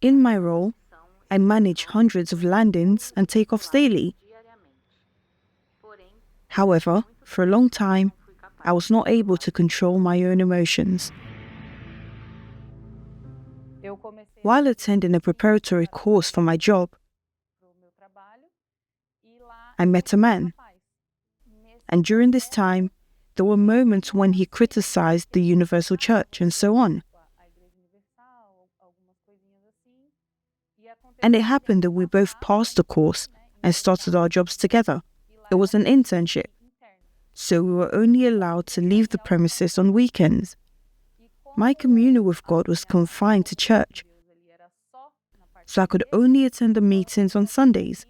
In my role, I manage hundreds of landings and takeoffs daily. However, for a long time, I was not able to control my own emotions. While attending a preparatory course for my job, I met a man. And during this time, there were moments when he criticized the universal church and so on. And it happened that we both passed the course and started our jobs together. It was an internship, so we were only allowed to leave the premises on weekends. My communion with God was confined to church, so I could only attend the meetings on Sundays.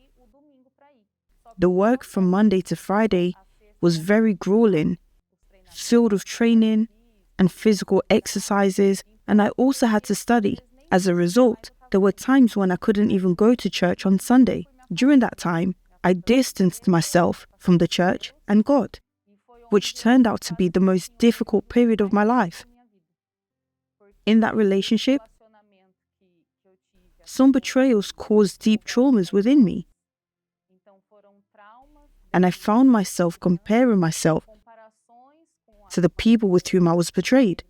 The work from Monday to Friday was very grueling, filled with training and physical exercises, and I also had to study. As a result, there were times when I couldn't even go to church on Sunday. During that time, I distanced myself from the church and God, which turned out to be the most difficult period of my life. In that relationship, some betrayals caused deep traumas within me. And I found myself comparing myself to the people with whom I was betrayed.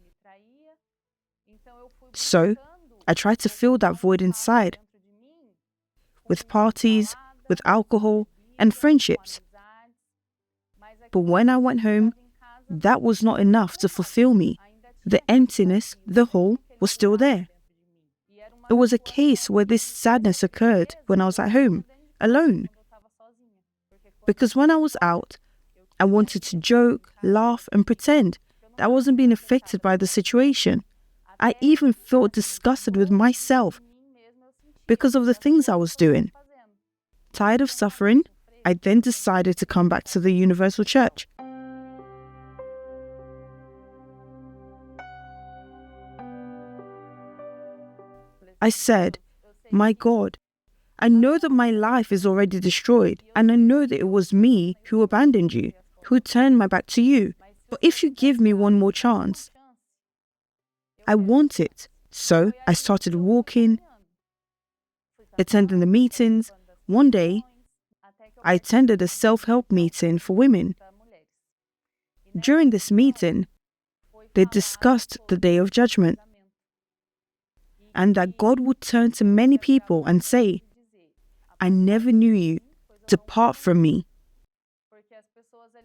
So, I tried to fill that void inside with parties, with alcohol, and friendships. But when I went home, that was not enough to fulfill me. The emptiness, the hole, was still there. It was a case where this sadness occurred when I was at home, alone. Because when I was out, I wanted to joke, laugh, and pretend that I wasn't being affected by the situation. I even felt disgusted with myself because of the things I was doing. Tired of suffering, I then decided to come back to the universal church. I said, "My God, I know that my life is already destroyed, and I know that it was me who abandoned you, who turned my back to you. But if you give me one more chance, I want it." So I started walking, attending the meetings. One day, I attended a self-help meeting for women. During this meeting, they discussed the day of judgment, and that God would turn to many people and say, "I never knew you. Depart from me."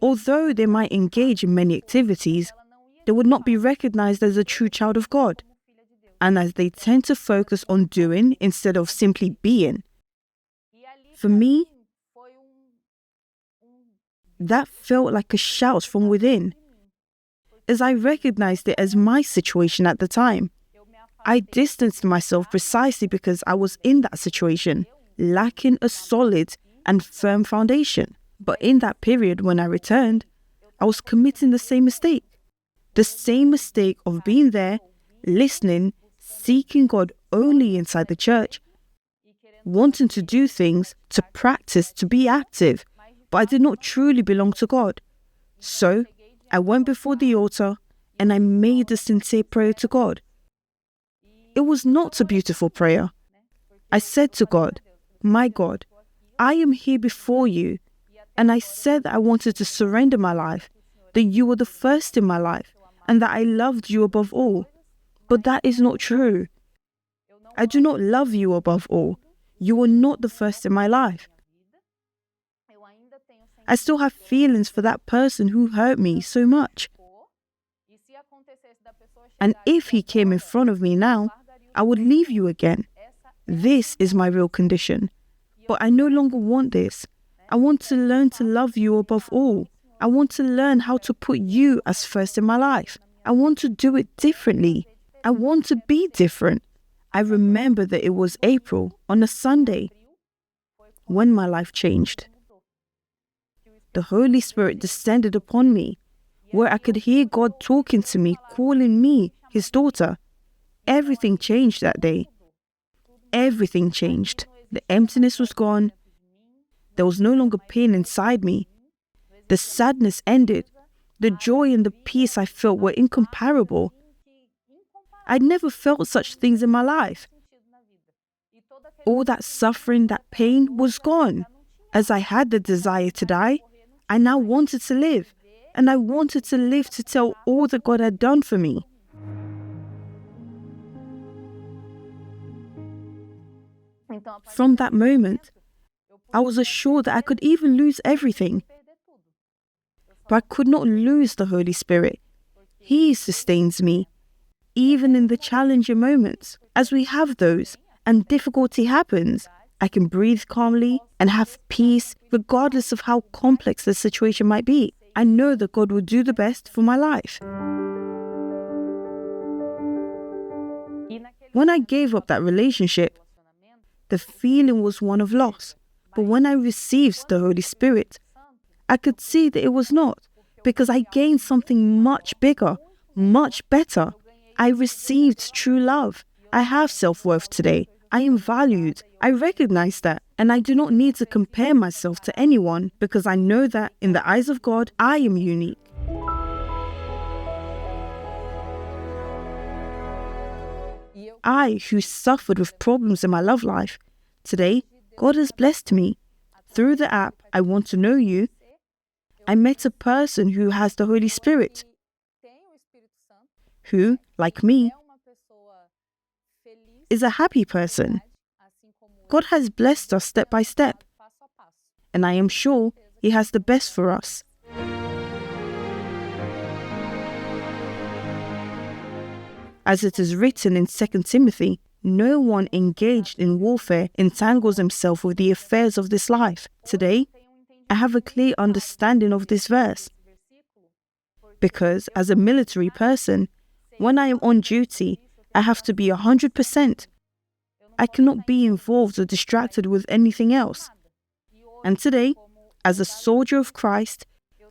Although they might engage in many activities, they would not be recognized as a true child of God, and as they tend to focus on doing instead of simply being. For me, that felt like a shout from within, as I recognized it as my situation at the time. I distanced myself precisely because I was in that situation, lacking a solid and firm foundation. But in that period when I returned, I was committing the same mistake. The same mistake of being there, listening, seeking God only inside the church, wanting to do things, to practice, to be active, but I did not truly belong to God. So I went before the altar and I made a sincere prayer to God. It was not a beautiful prayer. I said to God, "My God, I am here before you, and I said that I wanted to surrender my life, that you were the first in my life, and that I loved you above all. But that is not true. I do not love you above all. You are not the first in my life. I still have feelings for that person who hurt me so much. And if he came in front of me now, I would leave you again. This is my real condition. But I no longer want this. I want to learn to love you above all. I want to learn how to put you as first in my life. I want to do it differently. I want to be different." I remember that it was April, on a Sunday, when my life changed. The Holy Spirit descended upon me, where I could hear God talking to me, calling me his daughter. Everything changed that day. Everything changed. The emptiness was gone. There was no longer pain inside me. The sadness ended. The joy and the peace I felt were incomparable. I'd never felt such things in my life. All that suffering, that pain was gone. As I had the desire to die, I now wanted to live. And I wanted to live to tell all that God had done for me. From that moment, I was assured that I could even lose everything. But I could not lose the Holy Spirit. He sustains me, even in the challenging moments. As we have those, and difficulty happens, I can breathe calmly and have peace regardless of how complex the situation might be. I know that God will do the best for my life. When I gave up that relationship, the feeling was one of loss. But when I received the Holy Spirit, I could see that it was not, because I gained something much bigger, much better. I received true love. I have self-worth today. I am valued. I recognize that. And I do not need to compare myself to anyone, because I know that in the eyes of God, I am unique. I, who suffered with problems in my love life, today, God has blessed me. Through the app, I Want to Know You, I met a person who has the Holy Spirit, who, like me, is a happy person. God has blessed us step by step, and I am sure He has the best for us. As it is written in 2 Timothy, no one engaged in warfare entangles himself with the affairs of this life. Today, I have a clear understanding of this verse, because as a military person, when I am on duty, I have to be 100%. I cannot be involved or distracted with anything else. And today, as a soldier of Christ,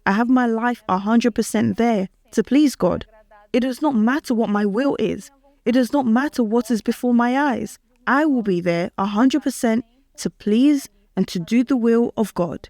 I have my life 100% there to please God. It does not matter what my will is. It does not matter what is before my eyes. I will be there 100% to please and to do the will of God.